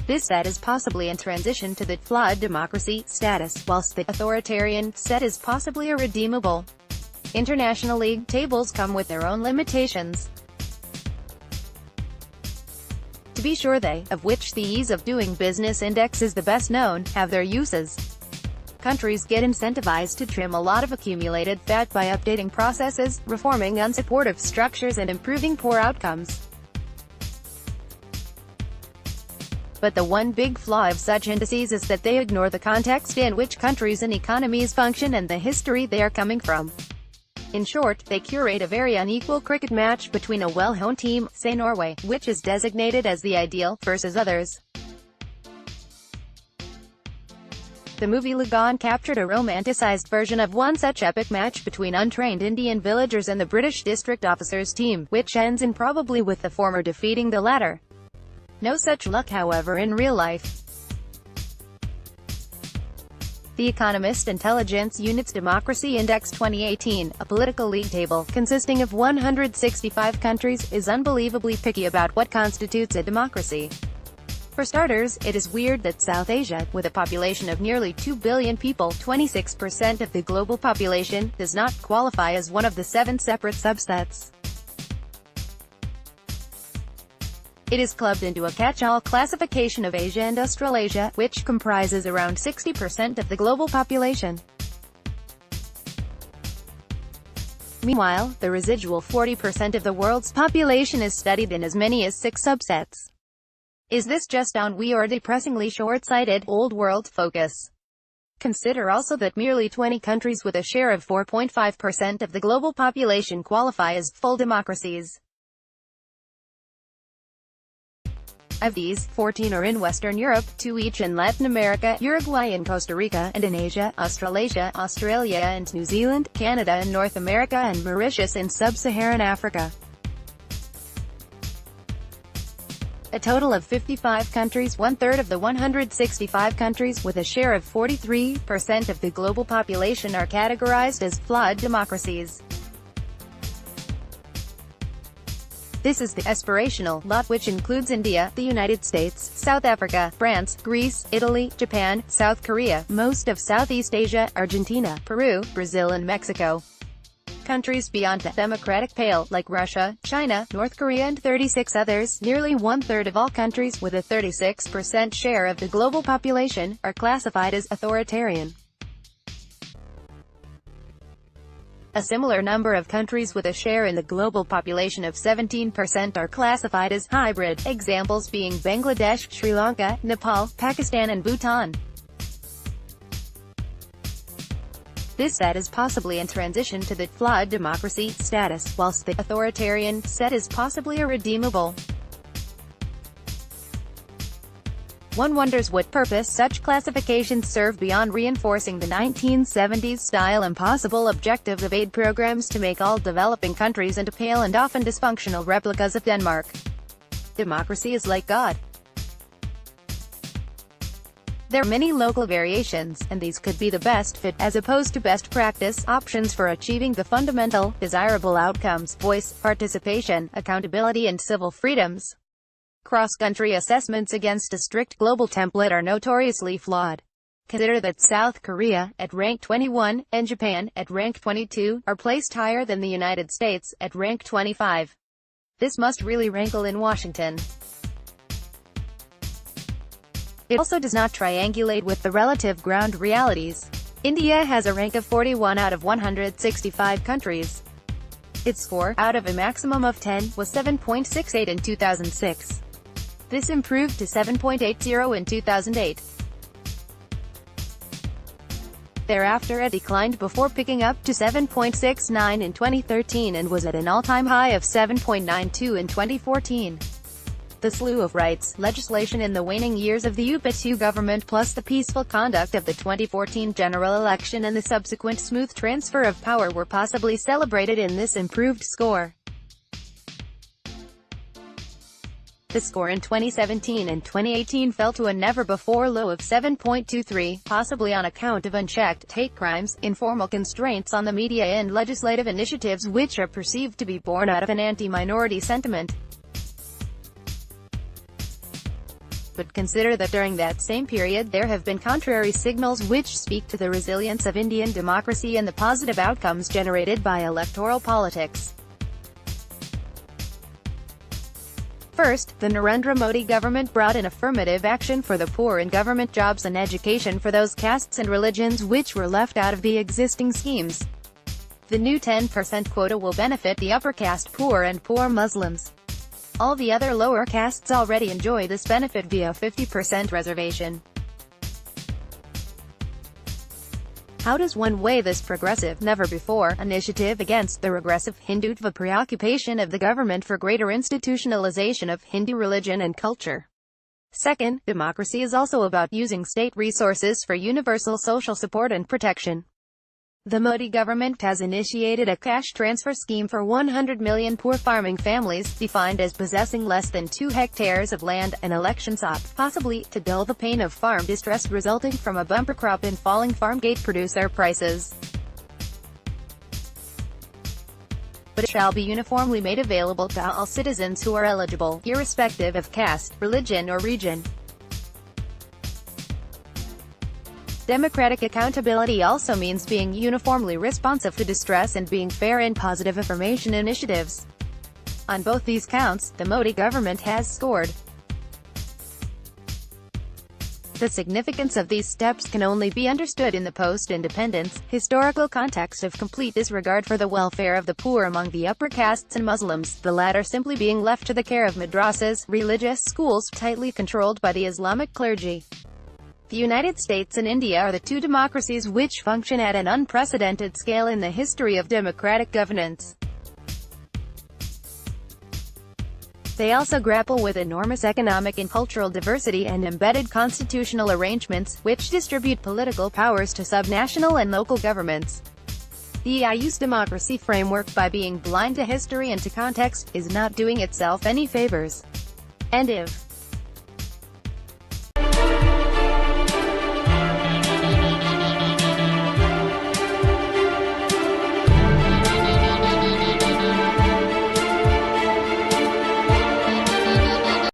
This set is possibly in transition to the flawed democracy status, whilst the authoritarian set is possibly irredeemable. International league tables come with their own limitations. To be sure they, of which the ease of doing business index is the best known, have their uses. Countries get incentivized to trim a lot of accumulated fat by updating processes, reforming unsupportive structures and improving poor outcomes. But the one big flaw of such indices is that they ignore the context in which countries and economies function and the history they are coming from. In short, they curate a very unequal cricket match between a well-honed team, say Norway, which is designated as the ideal, versus others. The movie Lagoon captured a romanticized version of one such epic match between untrained Indian villagers and the British district officers team, which ends improbably with the former defeating the latter. No such luck, however, in real life. The Economist Intelligence Unit's Democracy Index 2018, a political league table, consisting of 165 countries, is unbelievably picky about what constitutes a democracy. For starters, it is weird that South Asia, with a population of nearly 2 billion people, 26% of the global population, does not qualify as one of the 7 separate subsets. It is clubbed into a catch-all classification of Asia and Australasia, which comprises around 60% of the global population. Meanwhile, the residual 40% of the world's population is studied in as many as 6 subsets. Is this just ennui or depressingly short-sighted, old-world focus? Consider also that merely 20 countries with a share of 4.5% of the global population qualify as full democracies. Of these, 14 are in Western Europe, 2 each in Latin America, Uruguay and Costa Rica, and in Asia, Australasia, Australia and New Zealand, Canada and North America, and Mauritius in sub-Saharan Africa. A total of 55 countries, one-third of the 165 countries, with a share of 43% of the global population are categorized as flawed democracies. This is the aspirational lot, which includes India, the United States, South Africa, France, Greece, Italy, Japan, South Korea, most of Southeast Asia, Argentina, Peru, Brazil and Mexico. Countries beyond the democratic pale, like Russia, China, North Korea and 36 others, nearly one-third of all countries, with a 36% share of the global population, are classified as authoritarian. A similar number of countries with a share in the global population of 17% are classified as hybrid, examples being Bangladesh, Sri Lanka, Nepal, Pakistan and Bhutan. This set is possibly in transition to the flawed democracy status, whilst the authoritarian set is possibly irredeemable. One wonders what purpose such classifications serve beyond reinforcing the 1970s-style impossible objective of aid programs to make all developing countries into pale and often dysfunctional replicas of Denmark. Democracy is like God. There are many local variations, and these could be the best fit, as opposed to best practice, options for achieving the fundamental, desirable outcomes: voice, participation, accountability and civil freedoms. Cross-country assessments against a strict global template are notoriously flawed. Consider that South Korea, at rank 21, and Japan, at rank 22, are placed higher than the United States, at rank 25. This must really rankle in Washington. It also does not triangulate with the relative ground realities. India has a rank of 41 out of 165 countries. Its score, out of a maximum of 10, was 7.68 in 2006. This improved to 7.80 in 2008. Thereafter it declined before picking up to 7.69 in 2013 and was at an all-time high of 7.92 in 2014. The slew of rights legislation in the waning years of the UPA-II government, plus the peaceful conduct of the 2014 general election and the subsequent smooth transfer of power, were possibly celebrated in this improved score. The score in 2017 and 2018 fell to a never-before low of 7.23, possibly on account of unchecked hate crimes, informal constraints on the media and legislative initiatives which are perceived to be born out of an anti-minority sentiment. but consider that during that same period there have been contrary signals which speak to the resilience of Indian democracy and the positive outcomes generated by electoral politics. First, the Narendra Modi government brought in affirmative action for the poor in government jobs and education for those castes and religions which were left out of the existing schemes. The new 10% quota will benefit the upper caste poor and poor Muslims. All the other lower castes already enjoy this benefit via 50% reservation. How does one weigh this progressive, never-before initiative against the regressive Hindutva preoccupation of the government for greater institutionalization of Hindu religion and culture? Second, democracy is also about using state resources for universal social support and protection. The Modi government has initiated a cash transfer scheme for 100 million poor farming families, defined as possessing less than 2 hectares of land, an election sop, possibly, to dull the pain of farm distress resulting from a bumper crop and falling farm gate producer prices. But it shall be uniformly made available to all citizens who are eligible, irrespective of caste, religion or region. Democratic accountability also means being uniformly responsive to distress and being fair in positive affirmation initiatives. On both these counts, the Modi government has scored. The significance of these steps can only be understood in the post-independence, historical context of complete disregard for the welfare of the poor among the upper castes and Muslims, the latter simply being left to the care of madrasas, religious schools, tightly controlled by the Islamic clergy. The United States and India are the two democracies which function at an unprecedented scale in the history of democratic governance. They also grapple with enormous economic and cultural diversity and embedded constitutional arrangements, which distribute political powers to subnational and local governments. The EU's democracy framework, by being blind to history and to context, is not doing itself any favors. End of.